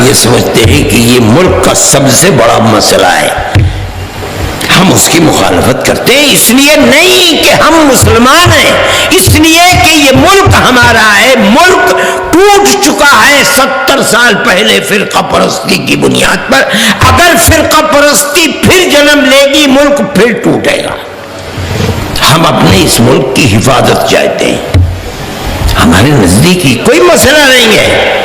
یہ سمجھتے ہیں کہ یہ ملک کا سب سے بڑا مسئلہ ہے، ہم اس کی مخالفت کرتے ہیں، اس لیے نہیں کہ ہم مسلمان ہیں، اس لیے کہ یہ ملک ہمارا ہے، ملک ٹوٹ چکا ہے 70 سال پہلے فرقہ پرستی کی بنیاد پر، اگر فرقہ پرستی پھر جنم لے گی ملک پھر ٹوٹے گا۔ ہم اپنے اس ملک کی حفاظت چاہتے ہیں، ہمارے نزدیک کوئی مسئلہ نہیں ہے،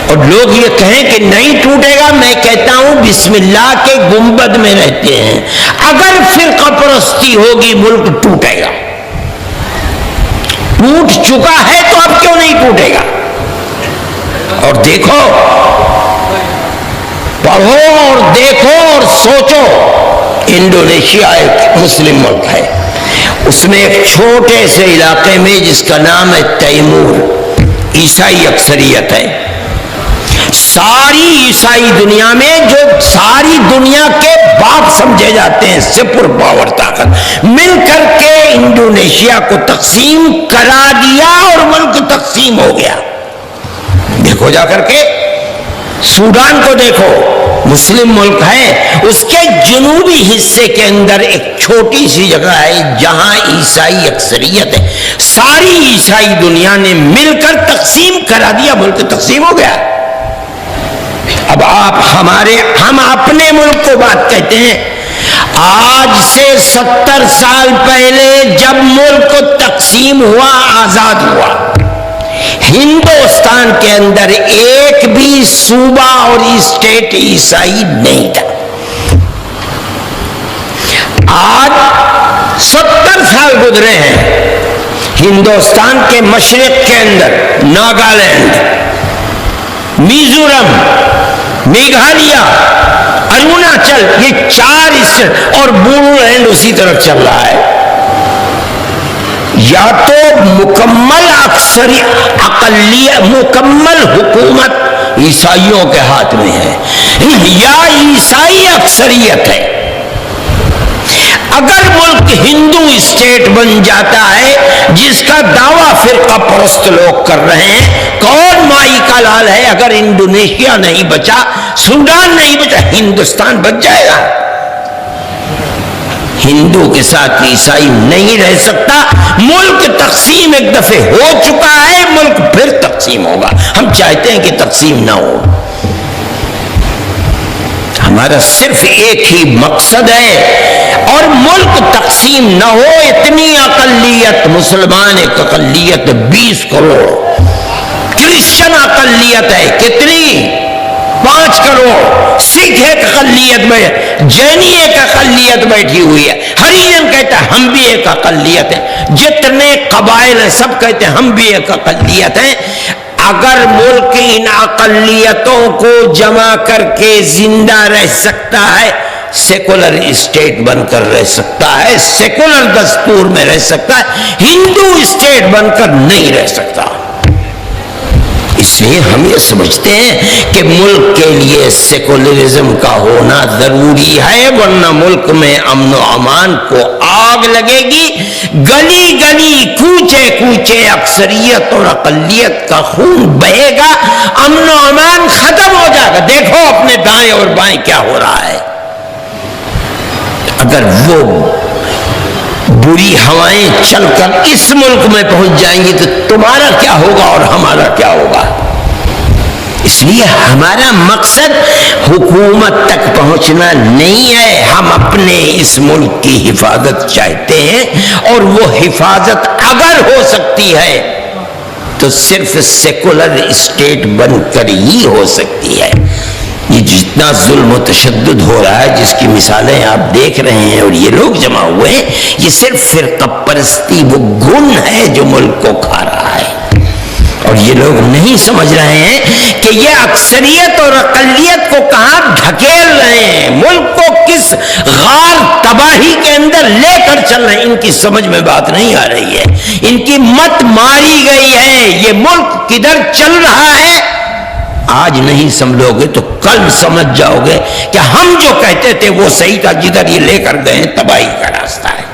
اور لوگ یہ کہیں کہ نہیں ٹوٹے گا، میں کہتا ہوں بسم اللہ کے گنبد میں رہتے ہیں، اگر فرقہ پرستی ہوگی ملک ٹوٹے گا، ٹوٹ چکا ہے تو اب کیوں نہیں ٹوٹے گا؟ اور دیکھو، پڑھو اور دیکھو اور سوچو، انڈونیشیا ایک مسلم ملک ہے، اس میں ایک چھوٹے سے علاقے میں جس کا نام ہے تیمور، عیسائی اکثریت ہے، ساری عیسائی دنیا میں جو ساری دنیا کے باپ سمجھے جاتے ہیں، سپر پاور طاقت مل کر کے انڈونیشیا کو تقسیم کرا دیا اور ملک تقسیم ہو گیا۔ دیکھو جا کر کے سوڈان کو دیکھو، مسلم ملک ہے، اس کے جنوبی حصے کے اندر ایک چھوٹی سی جگہ ہے جہاں عیسائی اکثریت ہے، ساری عیسائی دنیا نے مل کر تقسیم کرا دیا، ملک تقسیم ہو گیا۔ اب ہم اپنے ملک کو بات کہتے ہیں، آج سے 70 سال پہلے جب ملک تقسیم ہوا، آزاد ہوا، ہندوستان کے اندر ایک بھی صوبہ اور اسٹیٹ عیسائی نہیں تھا۔ آج 70 سال گزرے ہیں، ہندوستان کے مشرق کے اندر ناگالینڈ، میزورم، میگھالیہ، اروناچل، یہ 4 اسٹیٹ اور بوڈو لینڈ اسی طرف چل رہا ہے۔ یا تو مکمل مکمل حکومت عیسائیوں کے ہاتھ میں ہے، یا عیسائی اکثریت ہے۔ اگر ملک ہندو اسٹیٹ بن جاتا ہے، جس کا دعویٰ فرقہ پرست لوگ کر رہے ہیں، کون مائی کا لال ہے؟ اگر انڈونیشیا نہیں بچا، سوڈان نہیں بچا، ہندوستان بچ جائے گا۔ ہندو کے ساتھ عیسائی نہیں رہ سکتا، ملک تقسیم ایک دفعہ ہو چکا ہے، ملک پھر تقسیم ہوگا۔ ہم چاہتے ہیں کہ تقسیم نہ ہو، ہمارا صرف ایک ہی مقصد ہے، اور ملک تقسیم نہ ہو۔ اتنی اقلیت، مسلمان ایک اقلیت 20 کروڑ، کرسچن اقلیت ہے کتنی 5 کروڑ، سکھ ایک اقلیت میں، جینی ایک اقلیت بیٹھی ہوئی ہے، ہریجن کہتا ہے ہم بھی ایک اقلیت ہیں، جتنے قبائل ہیں سب کہتے ہیں ہم بھی ایک اقلیت ہیں۔ اگر ملک ان اقلیتوں کو جمع کر کے زندہ رہ سکتا ہے، سیکولر اسٹیٹ بن کر رہ سکتا ہے، سیکولر دستور میں رہ سکتا ہے، ہندو اسٹیٹ بن کر نہیں رہ سکتا۔ اس لیے ہم یہ سمجھتے ہیں کہ ملک کے لیے سیکولرزم کا ہونا ضروری ہے، ورنہ ملک میں امن و امان کو آگ لگے گی، گلی گلی کوچے کوچے اکثریت اور اقلیت کا خون بہے گا، امن و امان ختم ہو جائے گا۔ دیکھو اپنے دائیں اور بائیں کیا ہو رہا ہے۔ اگر وہ بری ہوائیں چل کر اس ملک میں پہنچ جائیں گی تو تمہارا کیا ہوگا اور ہمارا کیا ہوگا؟ اس لیے ہمارا مقصد حکومت تک پہنچنا نہیں ہے، ہم اپنے اس ملک کی حفاظت چاہتے ہیں، اور وہ حفاظت اگر ہو سکتی ہے تو صرف سیکولر اسٹیٹ بن کر ہی ہو سکتی ہے۔ یہ جتنا ظلم و تشدد ہو رہا ہے، جس کی مثالیں آپ دیکھ رہے ہیں، اور یہ لوگ جمع ہوئے ہیں، یہ صرف فرقہ پرستی وہ گن ہے جو ملک کو کھا رہا ہے، اور یہ لوگ نہیں سمجھ رہے ہیں کہ یہ اکثریت اور اقلیت کو کہاں دھکیل رہے ہیں، ملک کو کس غار تباہی کے اندر لے کر چل رہے ہیں۔ ان کی سمجھ میں بات نہیں آ رہی ہے، ان کی مت ماری گئی ہے، یہ ملک کدھر چل رہا ہے آج نہیں سمجھو گے تو کل سمجھ جاؤ گے کہ ہم جو کہتے تھے وہ صحیح تھا، جدھر یہ لے کر گئے تباہی کا راستہ ہے۔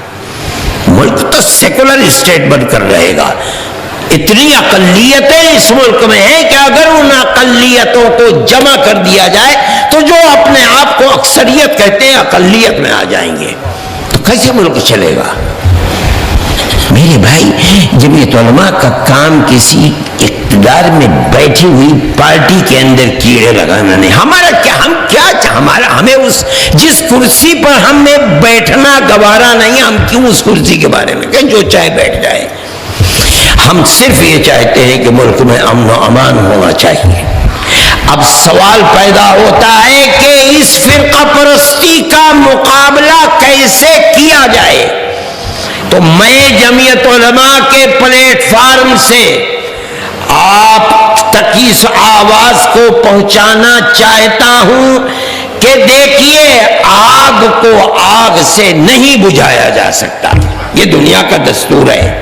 ملک تو سیکولر اسٹیٹ بن کر رہے گا، اتنی اقلیتیں اس ملک میں ہیں کہ اگر ان اقلیتوں کو جمع کر دیا جائے تو جو اپنے آپ کو اکثریت کہتے ہیں اقلیت میں آ جائیں گے، تو کیسے ملک چلے گا؟ میرے بھائی، جمعیت علماء کا کام کسی اقتدار میں بیٹھی ہوئی پارٹی کے اندر کیڑے لگانا نہیں. ہمارا کیا، ہم کیا ہمیں اس جس کرسی پر ہمیں بیٹھنا گوارا نہیں، ہم کیوں اس کرسی کے بارے میں کہیں جو چاہے بیٹھ جائے. ہم صرف یہ چاہتے ہیں کہ ملک میں امن و امان ہونا چاہیے. اب سوال پیدا ہوتا ہے کہ اس فرقہ پرستی کا مقابلہ کیسے کیا جائے. تو میں جمعیت علماء کے پلیٹ فارم سے آپ تک اس آواز کو پہنچانا چاہتا ہوں کہ دیکھیے، آگ کو آگ سے نہیں بجھایا جا سکتا. یہ دنیا کا دستور ہے.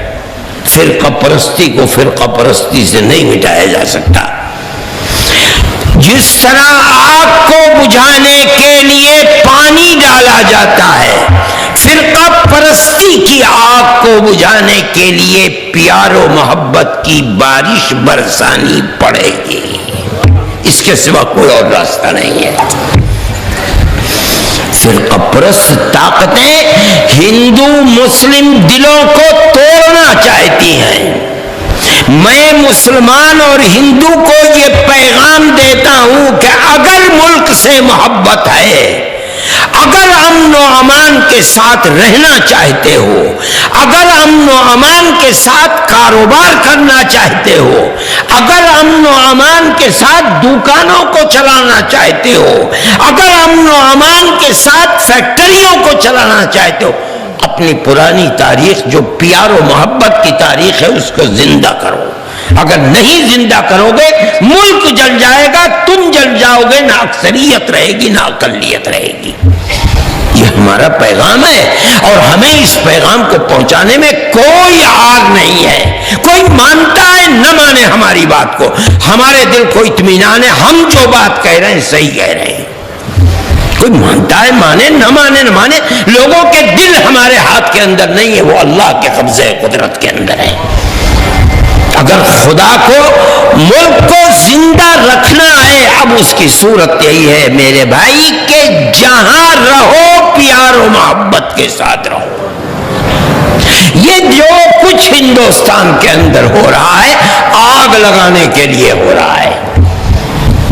فرقہ پرستی کو فرقہ پرستی سے نہیں مٹایا جا سکتا. جس طرح آگ کو بجھانے کے لیے پانی ڈالا جاتا ہے، فرقہ پرستی کی آگ کو بجھانے کے لیے پیار و محبت کی بارش برسانی پڑے گی. اس کے سوا کوئی اور راستہ نہیں ہے. فرقہ پرست طاقتیں ہندو مسلم دلوں کو توڑنا چاہتی ہیں. میں مسلمان اور ہندو کو یہ پیغام دیتا ہوں کہ اگر ملک سے محبت ہے، اگر امن و امان کے ساتھ رہنا چاہتے ہو، اگر امن و امان کے ساتھ کاروبار کرنا چاہتے ہو، اگر امن و امان کے ساتھ دکانوں کو چلانا چاہتے ہو، اگر امن و امان کے ساتھ فیکٹریوں کو چلانا چاہتے ہو، اپنی پرانی تاریخ جو پیار و محبت کی تاریخ ہے اس کو زندہ کرو. اگر نہیں زندہ کرو گے ملک جل جائے گا، تم جل جاؤ گے، نہ اکثریت رہے گی نہ اقلیت رہے گی. یہ ہمارا پیغام ہے اور ہمیں اس پیغام کو پہنچانے میں کوئی آر نہیں ہے. کوئی مانتا ہے نہ مانے ہماری بات کو، ہمارے دل کو اطمینان ہے، ہم جو بات کہہ رہے ہیں صحیح کہہ رہے ہیں. کوئی مانتا ہے مانے، نہ مانے نہ مانے. لوگوں کے دل ہمارے ہاتھ کے اندر نہیں ہے، وہ اللہ کے قبضے قدرت کے اندر ہے. اگر خدا کو ملک کو زندہ رکھنا ہے، اب اس کی صورت یہی ہے میرے بھائی کہ جہاں رہو پیار و محبت کے ساتھ رہو. یہ جو کچھ ہندوستان کے اندر ہو رہا ہے آگ لگانے کے لیے ہو رہا ہے.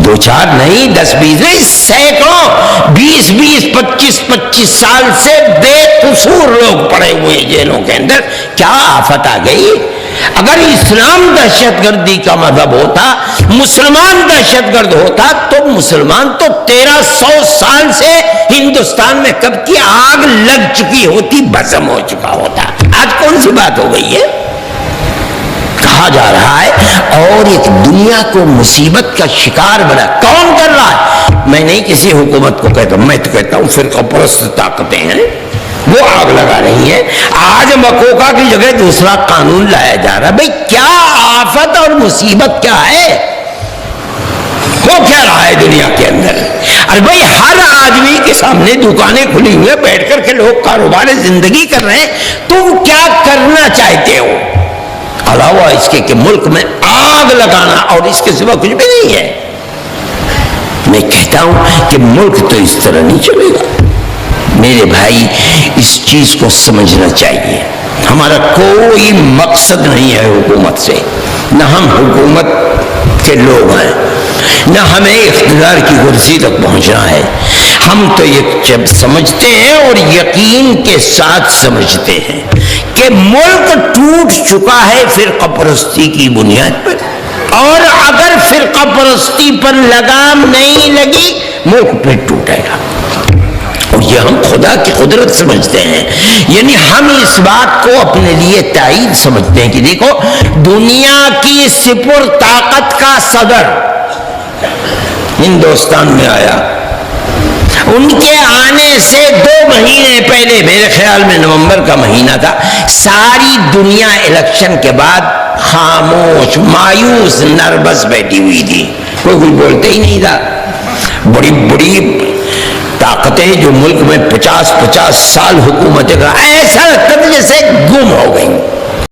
2-4 نہیں، 10-20 نہیں، سینکڑوں، 20-20 25-25 سال سے بے قصور لوگ پڑے ہوئے جیلوں کے اندر. کیا آفت آ گئی؟ اگر اسلام دہشت گردی کا مذہب ہوتا، مسلمان دہشت گرد ہوتا، تو مسلمان تو 1300 سال سے ہندوستان میں کب کی آگ لگ چکی ہوتی، بھسم ہو چکا ہوتا. آج کون سی بات ہو گئی ہے؟ کہا جا رہا ہے اور ایک دنیا کو مصیبت کا شکار بنا. کون کر رہا ہے؟ میں نہیں کسی حکومت کو کہتا ہوں، میں تو کہتا ہوں فرقہ پرست طاقتیں ہیں، وہ آگ لگا رہی ہیں. آج مکوکا کی جگہ دوسرا قانون لایا جا رہا ہے. بھئی کیا آفت اور مصیبت کیا ہے؟ ہو کیا رہا ہے دنیا کے اندر؟ ارے بھئی ہر آدمی کے سامنے دکانیں کھلی ہوئی ہیں، بیٹھ کر کے لوگ کاروبار زندگی کر رہے ہیں. تم کیا کرنا چاہتے ہو علاوہ اس کے کہ ملک میں آگ لگانا، اور اس کے سوا کچھ بھی نہیں ہے؟ میں کہتا ہوں کہ ملک تو اس طرح نہیں چلے گا. میرے بھائی اس چیز کو سمجھنا چاہیے. ہمارا کوئی مقصد نہیں ہے حکومت سے، نہ ہم حکومت کے لوگ ہیں، نہ ہمیں اقتدار کی کرسی تک پہنچنا ہے. ہم تو یہ سمجھتے ہیں اور یقین کے ساتھ سمجھتے ہیں کہ ملک ٹوٹ چکا ہے فرقہ پرستی کی بنیاد پر، اور اگر فرقہ پرستی پر لگام نہیں لگی ملک پھر ٹوٹے گا. اور یہ ہم خدا کی قدرت سمجھتے ہیں. یعنی ہم اس بات کو اپنے لیے تائید سمجھتے ہیں کہ دیکھو، دنیا کی سپر طاقت کا صدر ہندوستان میں آیا. ان کے آنے سے 2 مہینے پہلے، میرے خیال میں نومبر کا مہینہ تھا، ساری دنیا الیکشن کے بعد خاموش، مایوس، نروس بیٹھی ہوئی تھی. کوئی کچھ بولتے ہی نہیں تھا. بڑی بڑی طاقتیں جو ملک میں 50-50 سال حکومتیں کا، ایسا لگتا تھا جیسے